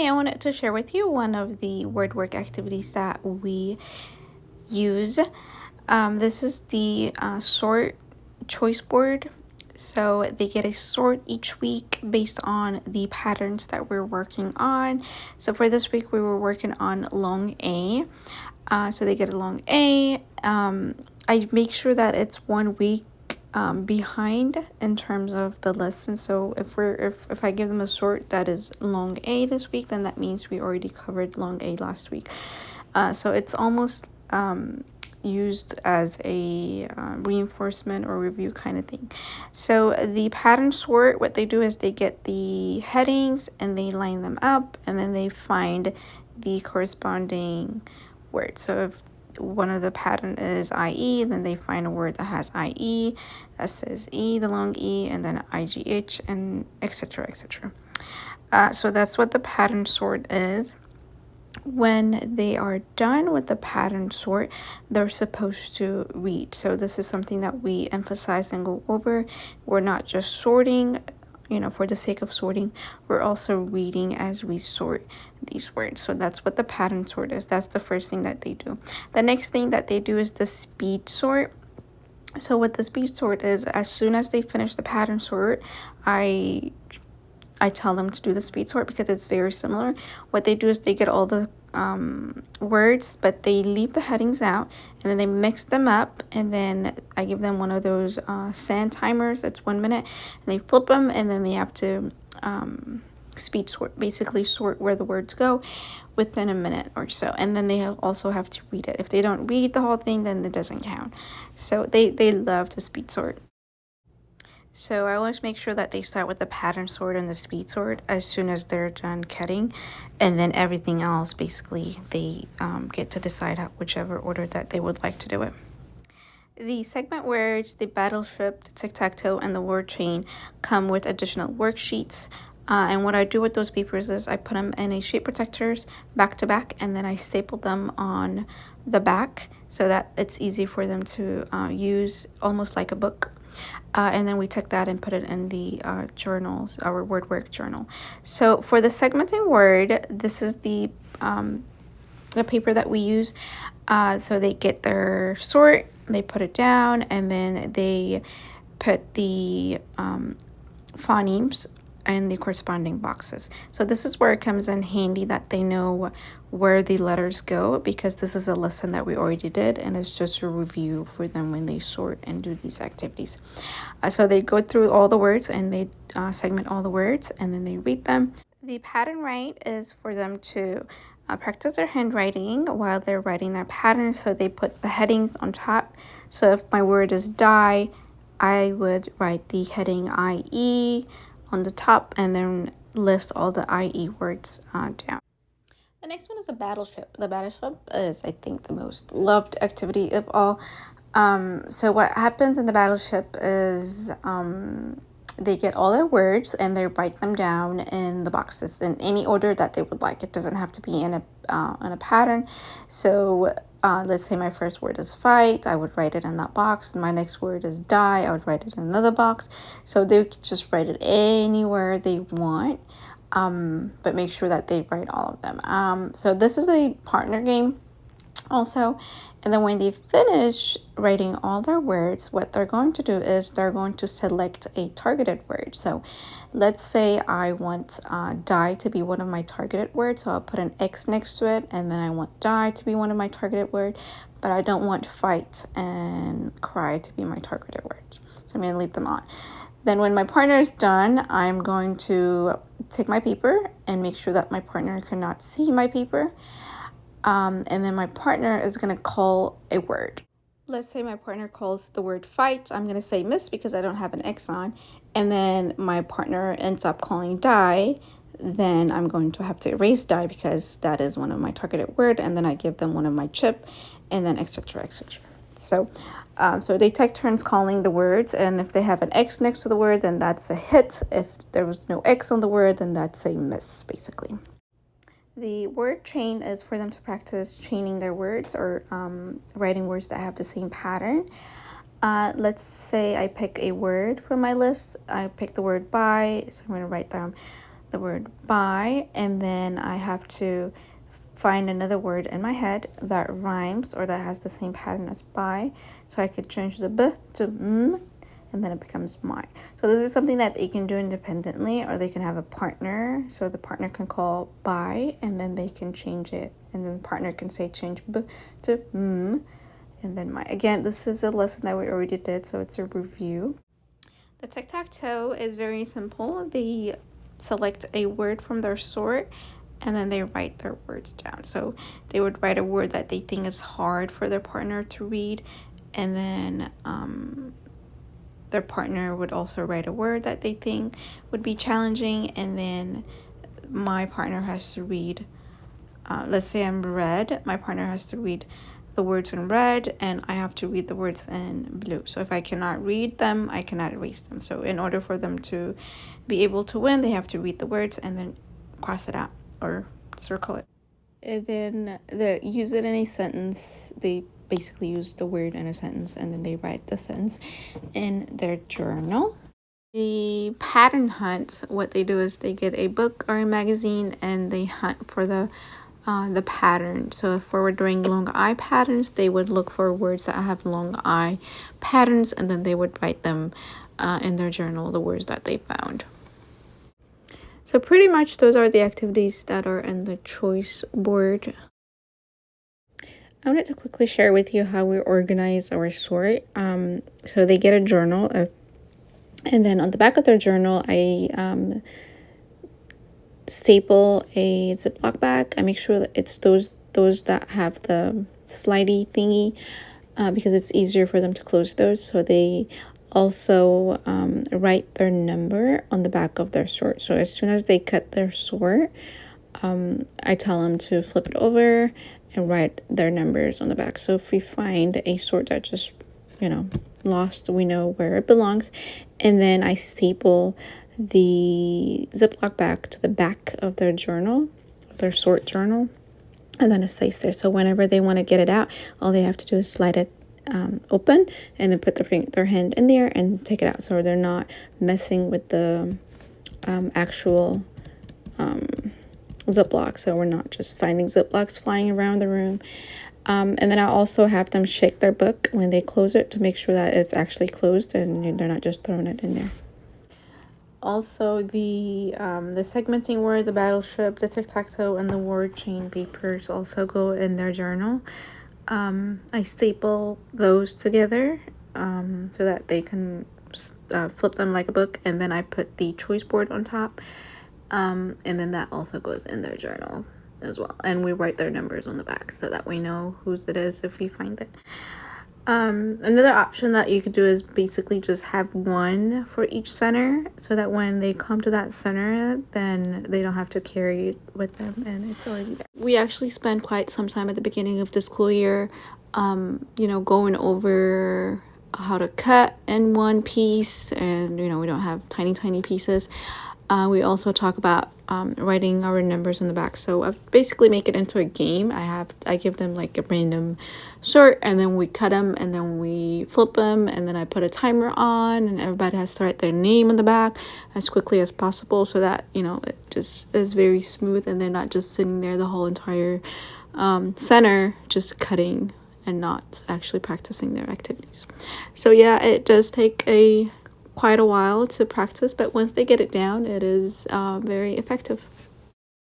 I wanted to share with you one of the word work activities that we use. This is the sort choice board. So they get a sort each week based on the patterns that we're working on. So for this week, we were working on long A. So they get a long A. I make sure that it's 1 week behind in terms of the lesson. So if I give them a sort that is long A this week, then that means we already covered long A last week. So it's almost used as a reinforcement or review kind of thing. So the pattern sort, what they do is they get the headings and they line them up, and then they find the corresponding word. So if one of the pattern is IE, then they find a word that has IE, that says E, the long E, and then IGH, and etc. etc. So that's what the pattern sort is. When they are done with the pattern sort, they're supposed to read. So this is something that we emphasize and go over. We're not just sorting, for the sake of sorting. We're also reading as we sort these words. So that's what the pattern sort is. That's the first thing that they do. The next thing that they do is the speed sort. So what the speed sort is, as soon as they finish the pattern sort, I tell them to do the speed sort because it's very similar. What they do is they get all the words, but they leave the headings out, and then they mix them up, and then I give them one of those sand timers. It's 1 minute, and they flip them, and then they have to speed sort, basically sort where the words go within a minute or so, and then they also have to read it. If they don't read the whole thing, then it doesn't count. So they love to speed sort. So I always make sure that they start with the pattern sort and the speed sort as soon as they're done cutting, and then everything else, basically, they get to decide whichever order that they would like to do it. The segment words, the Battleship, the Tic-Tac-Toe, and the word chain come with additional worksheets. And what I do with those papers is I put them in a sheet protectors back to back, and then I staple them on the back so that it's easy for them to use, almost like a book. And then we took that and put it in the journals, our word work journal. So for the segmenting word, this is the paper that we use. So they get their sort, they put it down, and then they put the phonemes and the corresponding boxes. So this is where it comes in handy that they know where the letters go, because this is a lesson that we already did, and it's just a review for them when they sort and do these activities. So they go through all the words and they segment all the words, and then they read them. The pattern write is for them to practice their handwriting while they're writing their pattern. So they put the headings on top. So if my word is die, I would write the heading IE on the top and then list all the IE words down. The next one is a battleship. The battleship is, I think, the most loved activity of all. So what happens in the battleship is they get all their words and they write them down in the boxes in any order that they would like. It doesn't have to be in a pattern. So let's say my first word is fight, I would write it in that box. My next word is die, I would write it in another box. So they could just write it anywhere they want, but make sure that they write all of them. So this is a partner game also. And then when they finish writing all their words, what they're going to do is they're going to select a targeted word. So let's say I want die to be one of my targeted words. So I'll put an X next to it, and then I want die to be one of my targeted words, but I don't want fight and cry to be my targeted words. So I'm going to leave them on. Then when my partner is done, I'm going to take my paper and make sure that my partner cannot see my paper. And then my partner is going to call a word. Let's say my partner calls the word fight. I'm going to say miss because I don't have an X on. And then my partner ends up calling die. Then I'm going to have to erase die because that is one of my targeted word. And then I give them one of my chip, and then etc. etc. So they take turns calling the words, and if they have an X next to the word, then that's a hit. If there was no X on the word, then that's a miss, basically. The word chain is for them to practice chaining their words or writing words that have the same pattern. Let's say I pick a word from my list. I pick the word buy, so I'm going to write down the word buy, and then I have to find another word in my head that rhymes or that has the same pattern as buy. So I could change the b to m, and then it becomes my. So this is something that they can do independently, or they can have a partner. So the partner can call buy, and then they can change it. And then the partner can say change b to m, and then my. Again, this is a lesson that we already did, so it's a review. The tic-tac-toe is very simple. They select a word from their sort, and then they write their words down. So they would write a word that they think is hard for their partner to read, and then their partner would also write a word that they think would be challenging, and then my partner has to read, let's say I'm red, my partner has to read the words in red, and I have to read the words in blue. So if I cannot read them, I cannot erase them. So in order for them to be able to win, they have to read the words and then cross it out or circle it. And then use it in a sentence. They basically use the word in a sentence, and then they write the sentence in their journal. The pattern hunt, what they do is they get a book or a magazine, and they hunt for the pattern. So if we were doing long I patterns, they would look for words that have long I patterns, and then they would write them in their journal, the words that they found. So pretty much those are the activities that are in the choice board. I wanted to quickly share with you how we organize our sort. So they get a journal, and then on the back of their journal, I staple a Ziploc bag. I make sure that it's those that have the slidey thingy, because it's easier for them to close those. So they also write their number on the back of their sort. So as soon as they cut their sort, I tell them to flip it over and write their numbers on the back. So if we find a sort that just, lost, we know where it belongs. And then I staple the Ziploc bag to the back of their journal, their sort journal, and then it stays there. So whenever they want to get it out, all they have to do is slide it open, and then put their hand in there and take it out. So they're not messing with the actual Ziploc. So we're not just finding Ziplocs flying around the room. And then I also have them shake their book when they close it to make sure that it's actually closed and they're not just throwing it in there. Also, the segmenting word, the Battleship, the Tic-Tac-Toe, and the word chain papers also go in their journal. I staple those together so that they can flip them like a book, and then I put the choice board on top, and then that also goes in their journal as well. And we write their numbers on the back so that we know whose it is if we find it. Another option that you could do is basically just have one for each center, so that when they come to that center, then they don't have to carry it with them and it's already there. We actually spend quite some time at the beginning of the school year, going over how to cut in one piece, and we don't have tiny pieces. We also talk about writing our numbers on the back. So I basically make it into a game. I give them like a random sort, and then we cut them, and then we flip them, and then I put a timer on, and everybody has to write their name on the back as quickly as possible, so that it just is very smooth, and they're not just sitting there the whole entire center just cutting and not actually practicing their activities. So yeah, it does take quite a while to practice, but once they get it down, it is very effective.